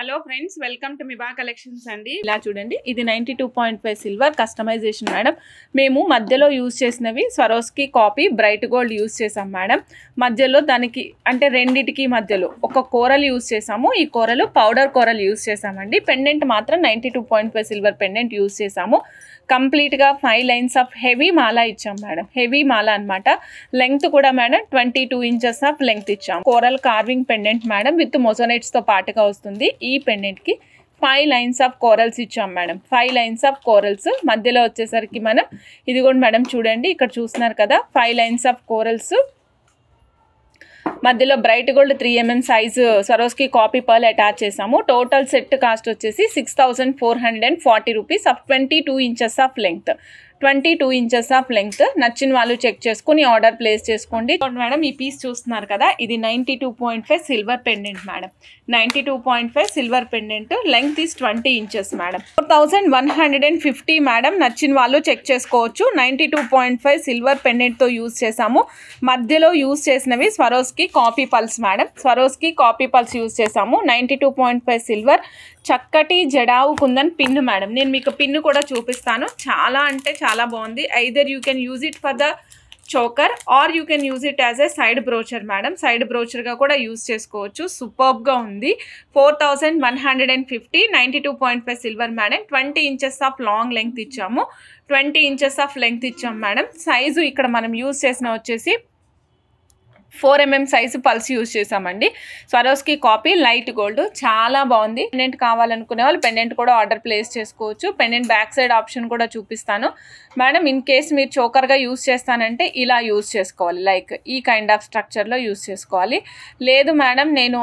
Hello friends, welcome to Miba collections అండి. ఇలా చూడండి, ఇది 92.5 సిల్వర్ కస్టమైజేషన్ మేడం. మేము మధ్యలో యూజ్ చేసినవి Swarovski copy bright gold use చేసాం మేడం. మధ్యలో దానికి అంటే రెండిటికి మధ్యలో ఒక కోరల్ యూజ్ చేసాము. ఈ కోరలు పౌడర్ కోరల్ యూజ్ చేసామండి. పెండెంట్ మాత్రం 92.5 సిల్వర్ పెండెంట్ యూజ్ చేసాము. కంప్లీట్గా 5 లైన్స్ ఆఫ్ హెవీ మాల ఇచ్చాం మేడం. హెవీ మాల అనమాట. లెంగ్త్ కూడా మేడం 22 ఇంచెస్ ఆఫ్ లెంగ్త్ ఇచ్చాం. Coral carving pendant madam with మొజోనైట్స్తో పాటుగా వస్తుంది. ఈ పెండెంట్కి 5 లైన్స్ ఆఫ్ కోరల్స్ ఇచ్చాం మేడం. 5 లైన్స్ ఆఫ్ కోరల్స్ మధ్యలో వచ్చేసరికి మనం ఇది కూడా మేడం చూడండి, ఇక్కడ చూస్తున్నారు కదా, 5 లైన్స్ ఆఫ్ కోరల్స్ మధ్యలో bright gold 3mm size Swarovski copy pearl attach చేసాము. టోటల్ సెట్ కాస్ట్ వచ్చేసి 6440 rupees of 22 inches of length. 22 inches of length. నచ్చిన వాళ్ళు చెక్ చేసుకుని ఆర్డర్ ప్లేస్ చేసుకోండి మేడం. ఈ పీస్ చూస్తున్నారు కదా, ఇది 92.5 silver pendant madam. 92.5 silver pendant. Length is 20 inches madam. 4150 madam. నచ్చిన వాళ్ళు చెక్ చేసుకోవచ్చు. 92.5 సిల్వర్ పెండెంట్తో యూజ్ చేసాము. మధ్యలో యూజ్ చేసినవి Swarovski copy pulse madam. Swarovski copy pearls use చేసాము. 92.5 సిల్వర్. చక్కటి జడావు కుందన్ పిన్ మేడం. నేను మీకు పిన్ కూడా చూపిస్తాను. చాలా అంటే చాలా బాగుంది. Either you can use it for the choker or you can use it as a side brooch madam. Side బ్రోచర్గా కూడా యూజ్ చేసుకోవచ్చు. సూపర్బ్గా ఉంది. 4150. 92.5 silver madam. 20 inches of long length ఇచ్చాము. 20 ఇంచెస్ ఆఫ్ లెంగ్త్ ఇచ్చాం మేడం. సైజు ఇక్కడ మనం use చేసిన వచ్చేసి 4mm సైజు పల్స్ యూజ్ చేసామండి. Swarovski copy light gold. చాలా బాగుంది. పెండెంట్ కావాలనుకునే వాళ్ళు పెండెంట్ కూడా ఆర్డర్ ప్లేస్ చేసుకోవచ్చు. పెండెంట్ బ్యాక్ సైడ్ ఆప్షన్ కూడా చూపిస్తాను మేడం. ఇన్ కేస్ మీరు చోకర్గా యూజ్ చేస్తానంటే ఇలా యూజ్ చేసుకోవాలి. లైక్ ఈ కైండ్ ఆఫ్ స్ట్రక్చర్లో యూజ్ చేసుకోవాలి. లేదు మేడం నేను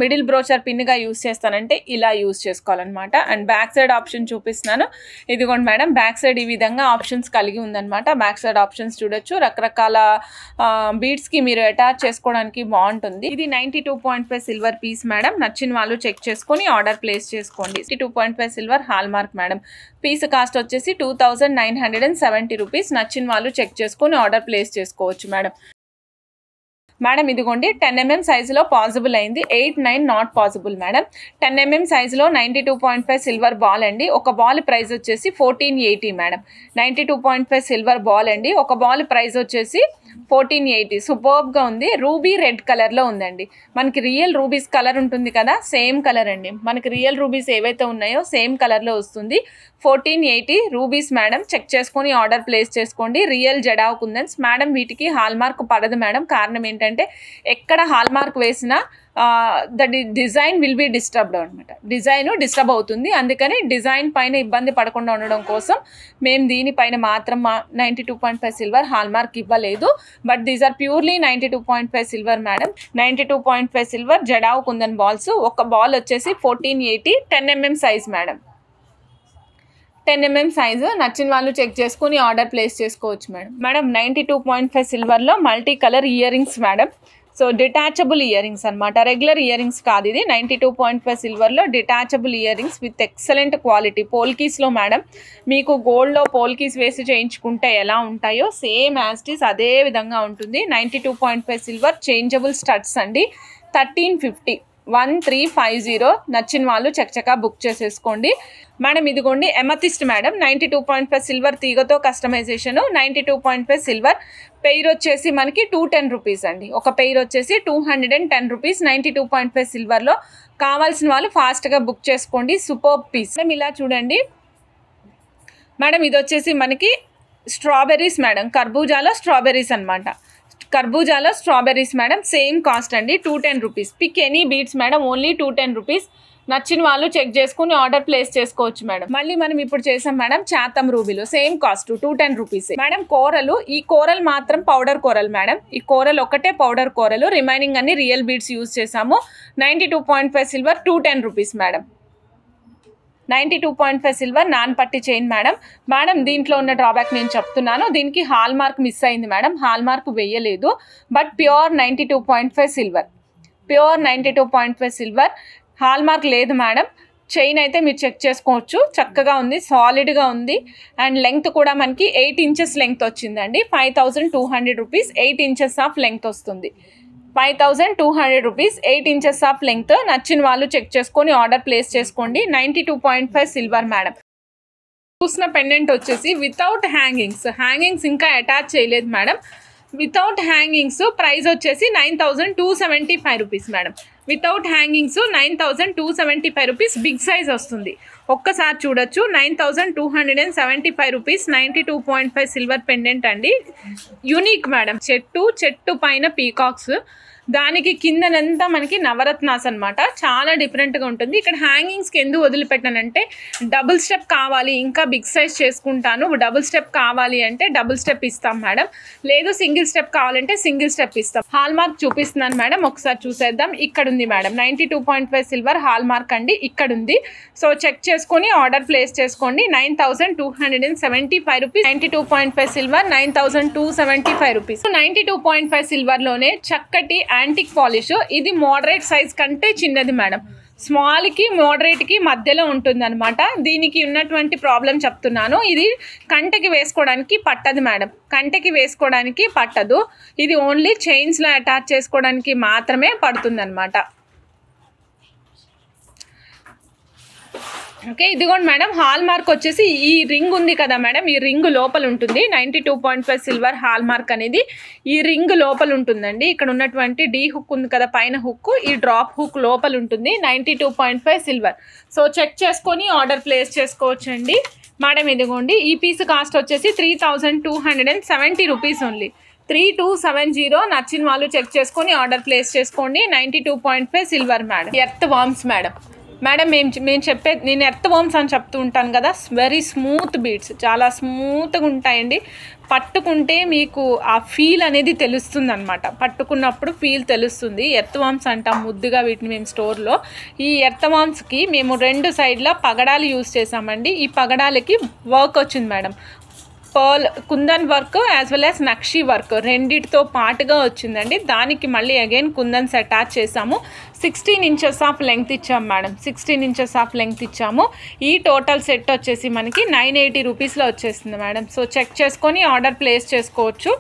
మిడిల్ బ్రోచర్ పిన్గా యూజ్ చేస్తానంటే ఇలా యూజ్ చేసుకోవాలన్నమాట. అండ్ బ్యాక్ సైడ్ ఆప్షన్ చూపిస్తున్నాను. ఇదిగోండి మేడం, బ్యాక్ సైడ్ ఈ విధంగా ఆప్షన్స్ కలిగి ఉందన్నమాట. బ్యాక్ సైడ్ ఆప్షన్స్ చూడొచ్చు. రకరకాల బీడ్స్కి మీరు అటాచ్ చేసుకోవడానికి బాగుంటుంది. ఇది 92.5 సిల్వర్ పీస్ మేడం. నచ్చిన వాళ్ళు చెక్ చేసుకొని ఆర్డర్ ప్లేస్ చేసుకోండి. 92.5 silver hallmark madam. Piece cost వచ్చేసి 2970 రూపీస్. నచ్చిన వాళ్ళు చెక్ చేసుకొని ఆర్డర్ ప్లేస్ చేసుకోవచ్చు మేడం. మేడం ఇదిగోండి 10mm సైజులో పాసిబుల్ అయింది. 8, 9 నాట్ పాసిబుల్ మేడం. 10mm సైజులో 92.5 సిల్వర్ బాల్ అండి. ఒక బాల్ ప్రైస్ వచ్చేసి 1480 మేడం. 92.5 సిల్వర్ బాల్ అండి. ఒక బాల్ ప్రైస్ వచ్చేసి 1480. సూపర్బ్గా ఉంది. రూబీ రెడ్ కలర్లో ఉందండి. మనకి రియల్ రూబీస్ కలర్ ఉంటుంది కదా, సేమ్ కలర్ అండి. మనకి రియల్ రూబీస్ ఏవైతే ఉన్నాయో సేమ్ కలర్లో వస్తుంది. 1480 రూబీస్ మేడం. చెక్ చేసుకొని ఆర్డర్ ప్లేస్ చేసుకోండి. రియల్ జడావ్ కుందన్స్ మేడం. వీటికి హాల్ మార్క్ పడదు మేడం. కారణం ఏంటంటే ఎక్కడ హాల్ మార్క్ వేసినా the design will be disturbed అనమాట. డిజైన్ డిస్టర్బ్ అవుతుంది. అందుకని డిజైన్ పైన ఇబ్బంది పడకుండా ఉండడం కోసం మేము దీనిపైన మాత్రం 92.5 సిల్వర్ హాల్ మార్క్ ఇవ్వలేదు. But these are purely 92.5 silver madam. 92.5 silver jadau kundan balls. ఒక బాల్ వచ్చేసి 1480. 10mm size madam. 10mm size. నచ్చిన వాళ్ళు చెక్ చేసుకుని ఆర్డర్ ప్లేస్ చేసుకోవచ్చు మేడం. మేడం 92.5 సిల్వర్లో multi colour earrings madam. So detachable earrings అనమాట. Regular earrings కాదు ఇది. 92.5 సిల్వర్లో detachable earrings with excellent quality. పోల్కీస్లో మేడం మీకు గోల్డ్లో పోల్కీస్ వేసి చేయించుకుంటే ఎలా ఉంటాయో సేమ్ యాజ్ ఇట్ ఈస్ అదే విధంగా ఉంటుంది. 92.5 సిల్వర్ చేంజబుల్ స్టడ్స్ అండి. 1350. 1350. నచ్చిన వాళ్ళు చక్కగా బుక్ చేసేసుకోండి మేడం. ఇదిగోండి ఎమతిస్ట్ మేడం. 92.5 సిల్వర్ తీగతో కస్టమైజేషన్. 92.5 సిల్వర్. పెయిర్ వచ్చేసి మనకి 210 రూపీస్ అండి. ఒక పెయిర్ వచ్చేసి 210 రూపీస్. 92.5 సిల్వర్లో కావాల్సిన వాళ్ళు ఫాస్ట్గా బుక్ చేసుకోండి. Super piece madam. ఇలా చూడండి మేడం, ఇది వచ్చేసి మనకి స్ట్రాబెర్రీస్ మేడం. కర్బూజాలో స్ట్రాబెర్రీస్ అనమాట. కర్బూజాలో స్ట్రాబెర్రీస్ మేడం. సేమ్ కాస్ట్ అండి. 210 rupees. Pick any beats madam. Only 210 rupees. నచ్చిన వాళ్ళు చెక్ చేసుకుని ఆర్డర్ ప్లేస్ చేసుకోవచ్చు మేడం. మళ్ళీ మనం ఇప్పుడు చేసాం మేడం చాతం రూబీలో. Same cost 210 rupees madam. కోరలు, ఈ కోరల్ మాత్రం పౌడర్ కోరల్ మేడం. ఈ కోరల్ ఒకటే పౌడర్ కోరలు. రిమైనింగ్ అన్ని రియల్ బీడ్స్ యూజ్ చేసాము. 92.5 సిల్వర్ 210 రూపీస్ మేడం. 92.5 సిల్వర్ నాన్ పట్టి చైన్ మేడం. మేడం దీంట్లో ఉన్న డ్రాబ్యాక్ నేను చెప్తున్నాను. దీనికి హాల్ మార్క్ మిస్ అయింది మేడం. హాల్ మార్క్ వేయలేదు. But pure 92.5 silver. Pure 92.5 silver. Hallmark లేదు మేడం. చైన్ అయితే మీరు చెక్ చేసుకోవచ్చు. చక్కగా ఉంది, సాలిడ్గా ఉంది. అండ్ లెంగ్త్ కూడా మనకి 8 ఇంచెస్ లెంగ్త్ వచ్చిందండి. 5200 రూపీస్. 8 ఇంచెస్ ఆఫ్ లెంగ్త్ వస్తుంది. 5200 రూపీస్, 8 ఇంచెస్ ఆఫ్ లెంగ్త్. నచ్చిన వాళ్ళు చెక్ చేసుకొని ఆర్డర్ ప్లేస్ చేసుకోండి. 92.5 సిల్వర్ మేడం. చూసిన పెండెంట్ వచ్చేసి వితౌట్ హ్యాంగింగ్స్ ఇంకా అటాచ్ చేయలేదు మేడం. వితౌట్ హ్యాంగింగ్స్ ప్రైస్ వచ్చేసి 9275 rupees madam. Without hangings 9275 rupees. Big size వస్తుంది, ఒక్కసారి చూడొచ్చు. 9275 రూపీస్. 92.5 సిల్వర్ పెండెంట్ అండి. Unique madam. చెట్టు పైన పీకాక్స్, దానికి కిందనంతా మనకి నవరత్నాస్ అనమాట. చాలా డిఫరెంట్గా ఉంటుంది. ఇక్కడ హ్యాంగింగ్స్కి ఎందుకు వదిలిపెట్టానంటే డబుల్ స్టెప్ కావాలి, ఇంకా బిగ్ సైజ్ చేసుకుంటాను, డబుల్ స్టెప్ కావాలి అంటే డబుల్ స్టెప్ ఇస్తాం మేడం. లేదు సింగిల్ స్టెప్ కావాలంటే సింగిల్ స్టెప్ ఇస్తాం. హాల్ మార్క్ చూపిస్తున్నాను మేడం, ఒకసారి చూసేద్దాం. ఇక్కడ ఉంది మేడం 92.5 సిల్వర్ హాల్ మార్క్ అండి, ఇక్కడ ఉంది. సో చెక్ చేసుకొని ఆర్డర్ ప్లేస్ చేసుకోండి. 9275 రూపీస్. 92.5 silver, 9275 rupees. 92.5 సిల్వర్లోనే చక్కటి యాంటిక్ పాలిష్. ఇది మోడరేట్ సైజ్ కంటే చిన్నది మేడం. స్మాల్కి మోడరేట్కి మధ్యలో ఉంటుంది అనమాట. దీనికి ఉన్నటువంటి ప్రాబ్లం చెప్తున్నాను. ఇది కంటకి వేసుకోవడానికి పట్టదు మేడం, కంటకి వేసుకోవడానికి పట్టదు. ఇది ఓన్లీ చైన్స్లో అటాచ్ చేసుకోవడానికి మాత్రమే పడుతుంది అనమాట. ఓకే, ఇదిగోండి మేడం. హాల్ మార్క్ వచ్చేసి ఈ రింగ్ ఉంది కదా మేడం, ఈ రింగ్ లోపల ఉంటుంది. 92.5 సిల్వర్ హాల్ మార్క్ అనేది ఈ రింగ్ లోపల ఉంటుందండి. ఇక్కడ ఉన్నటువంటి డీ హుక్ ఉంది కదా పైన హుక్, ఈ డ్రాప్ హుక్ లోపల ఉంటుంది. 92.5 సిల్వర్. సో చెక్ చేసుకొని ఆర్డర్ ప్లేస్ చేసుకోవచ్చండి మేడం. ఇదిగోండి, ఈ పీస్ కాస్ట్ వచ్చేసి 3270 రూపీస్ ఓన్లీ. 3270. నచ్చిన వాళ్ళు చెక్ చేసుకొని ఆర్డర్ ప్లేస్ చేసుకోండి. 92.5 silver madam. Earth worms madam. నేను ఎర్త్ వార్మ్స్ అని చెప్తూ ఉంటాను కదా, వెరీ స్మూత్ బీడ్స్, చాలా స్మూత్గా ఉంటాయండి. పట్టుకుంటే మీకు ఆ ఫీల్ అనేది తెలుస్తుంది అనమాట. పట్టుకున్నప్పుడు ఫీల్ తెలుస్తుంది. ఎర్త్ వార్మ్స్ అంటాం ముద్దుగా వీటిని మేము స్టోర్లో. ఈ ఎర్త్ వార్మ్స్కి మేము 2 సైడ్ల పగడాలు యూజ్ చేసామండి. ఈ పగడాలకి వర్క్ వచ్చింది madam. Pearl kundan work as well as nakshi work రెండిటితో పాటుగా వచ్చిందండి. దానికి మళ్ళీ అగైన్ కుందన్స్ అటాచ్ చేసాము. 16 ఇంచెస్ ఆఫ్ లెంగ్త్ ఇచ్చాము మేడం. 16 ఇంచెస్ ఆఫ్ లెంగ్త్ ఇచ్చాము. ఈ టోటల్ సెట్ వచ్చేసి మనకి 980 రూపీస్లో వచ్చేస్తుంది మేడం. సో చెక్ చేసుకొని ఆర్డర్ ప్లేస్ చేసుకోవచ్చు.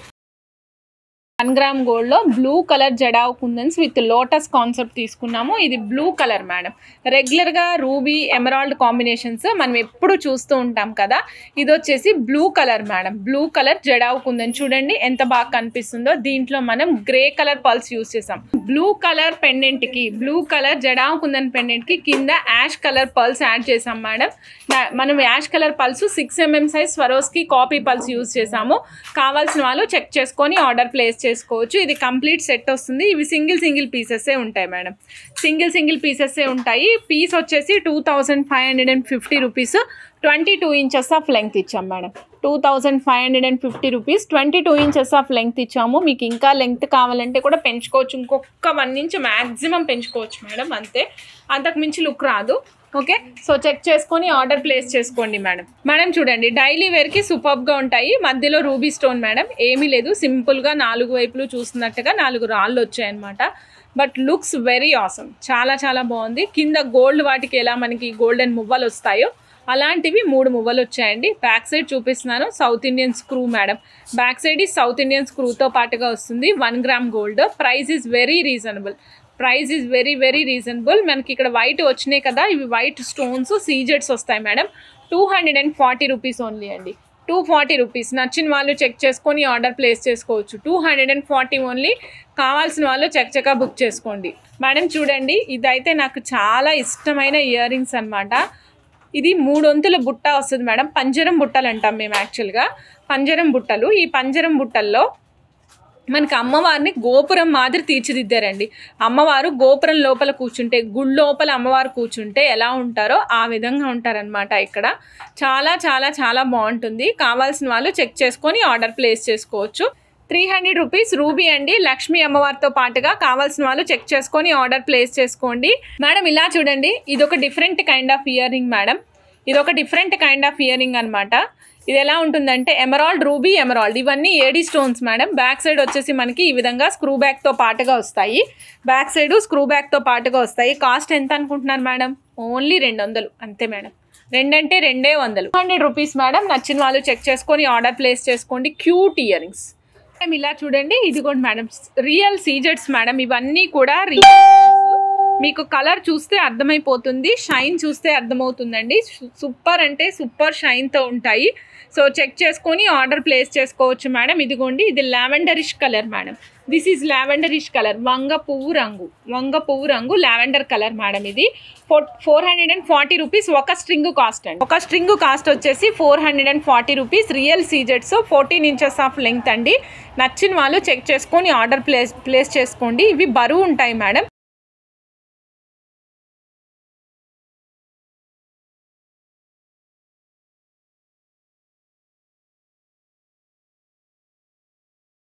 1 గ్రామ్ గోల్డ్లో blue colour jadau kundans with lotus concept తీసుకున్నాము. ఇది బ్లూ కలర్ మేడం. రెగ్యులర్గా రూబీ ఎమరాల్డ్ కాంబినేషన్స్ మనం ఎప్పుడు చూస్తూ ఉంటాం కదా, ఇది వచ్చేసి blue colour madam. Blue colour jadau kundan చూడండి ఎంత బాగా కనిపిస్తుందో. దీంట్లో మనం గ్రే కలర్ పల్స్ యూజ్ చేసాం. బ్లూ కలర్ పెండెంట్కి, బ్లూ కలర్ జడావ్ కుందన్ పెండెంట్కి కింద యాష్ కలర్ పల్స్ యాడ్ చేసాం మేడం. మనం ash colour pearls 6 mm size Swarovski copy pearls use చేసాము. కావాల్సిన వాళ్ళు చెక్ చేసుకొని ఆర్డర్ ప్లేస్ చేసుకోవచ్చు. ఇది కంప్లీట్ సెట్ వస్తుంది. ఇవి సింగిల్ పీసెస్సే ఉంటాయి మేడం. సింగిల్ పీసెస్సే ఉంటాయి. పీస్ వచ్చేసి 2550 రూపీస్. 22 ఇంచెస్ ఆఫ్ లెంగ్త్ ఇచ్చాం madam. 2550 rupees. 22 inches of length ఇచ్చాము. మీకు ఇంకా లెంగ్త్ కావాలంటే కూడా పెంచుకోవచ్చు. ఇంకొక 1 ఇంచ్ మ్యాక్సిమం పెంచుకోవచ్చు మేడం, అంతే. అంతకు మించి లుక్ రాదు. ఓకే, సో చెక్ చేసుకొని ఆర్డర్ ప్లేస్ చేసుకోండి మేడం. చూడండి, డైలీ వేర్కి సూపర్గా ఉంటాయి. మధ్యలో రూబీ స్టోన్ మేడం, ఏమీ లేదు. సింపుల్గా 4 వైపులు చూస్తున్నట్టుగా 4 రాళ్ళు వచ్చాయన్నమాట. But looks very awesome. చాలా బాగుంది. కింద గోల్డ్ వాటికి ఎలా మనకి గోల్డెన్ మువ్వలు వస్తాయో అలాంటివి 3 మువ్వలు వచ్చాయండి. బ్యాక్ సైడ్ చూపిస్తున్నాను. South Indian screw madam. Back side ఈ సౌత్ ఇండియన్ స్క్రూతో పాటుగా వస్తుంది. 1 gram gold. Price is very reasonable. Very reasonable. మనకి ఇక్కడ వైట్ వచ్చినాయి కదా, ఇవి వైట్ స్టోన్స్ సీజెడ్స్ వస్తాయి మేడం. 240 రూపీస్ ఓన్లీ అండి. 240 రూపీస్. నచ్చిన వాళ్ళు చెక్ చేసుకొని ఆర్డర్ ప్లేస్ చేసుకోవచ్చు. 240 ఓన్లీ. కావాల్సిన వాళ్ళు చక్కగా బుక్ చేసుకోండి మేడం. చూడండి, ఇదైతే నాకు చాలా ఇష్టమైన ఇయర్ రింగ్స్ అనమాట. ఇది 3 వంతుల బుట్ట వస్తుంది మేడం. పంజరం బుట్టలు అంటాం మేము యాక్చువల్గా. పంజరం బుట్టలు. ఈ పంజరం బుట్టల్లో మనకి అమ్మవారిని గోపురం మాదిరి తీర్చిదిద్దారండి. అమ్మవారు గోపురం లోపల కూర్చుంటే, గుడి లోపల అమ్మవారు కూర్చుంటే ఎలా ఉంటారో ఆ విధంగా ఉంటారనమాట. ఇక్కడ చాలా బాగుంటుంది. కావాల్సిన వాళ్ళు చెక్ చేసుకొని ఆర్డర్ ప్లేస్ చేసుకోవచ్చు. 300 రూపీస్ రూబీ అండి. లక్ష్మీ అమ్మవారితో పాటుగా. కావాల్సిన వాళ్ళు చెక్ చేసుకొని ఆర్డర్ ప్లేస్ చేసుకోండి మేడం. ఇలా చూడండి, ఇదొక different kind of earring madam. ఇదొక different kind of earring అనమాట. ఇది ఎలా ఉంటుందంటే ఎమరాల్డ్, రూబీ, ఎమరాల్డ్ ఇవన్నీ AD stones madam. Back side వచ్చేసి మనకి ఈ విధంగా స్క్రూ బ్యాక్తో పాటుగా వస్తాయి. బ్యాక్ సైడ్ స్క్రూ బ్యాక్తో పాటుగా వస్తాయి. కాస్ట్ ఎంత అనుకుంటున్నారు మేడం? ఓన్లీ 200 అంతే మేడం. 2 అంటే 200. 200 రూపీస్ మేడం. నచ్చిన వాళ్ళు చెక్ చేసుకొని ఆర్డర్ ప్లేస్ చేసుకోండి. Cute ear rings. ఇలా చూడండి, ఇదిగోండి మేడం రియల్ సీజెట్స్ మేడం, ఇవన్నీ కూడా రియల్. మీకు కలర్ చూస్తే అర్థమైపోతుంది, షైన్ చూస్తే అర్థమవుతుందండి. సూపర్ అంటే సూపర్ షైన్తో ఉంటాయి. సో చెక్ చేసుకొని ఆర్డర్ ప్లేస్ చేసుకోవచ్చు మేడం. ఇదిగోండి, ఇది lavenderish colour madam. This is lavenderish colour, వంగ పువ్వు రంగు లావెండర్ కలర్ మేడం. ఇది 440 రూపీస్ ఒక స్ట్రింగ్ కాస్ట్ అండి. ఒక స్ట్రింగ్ కాస్ట్ వచ్చేసి 440 రూపీస్. రియల్ సీజెట్స్ 14 ఇంచెస్ ఆఫ్ లెంగ్త్ అండి. నచ్చిన వాళ్ళు చెక్ చేసుకొని ఆర్డర్ ప్లేస్ చేసుకోండి. ఇవి బరువు ఉంటాయి మేడం.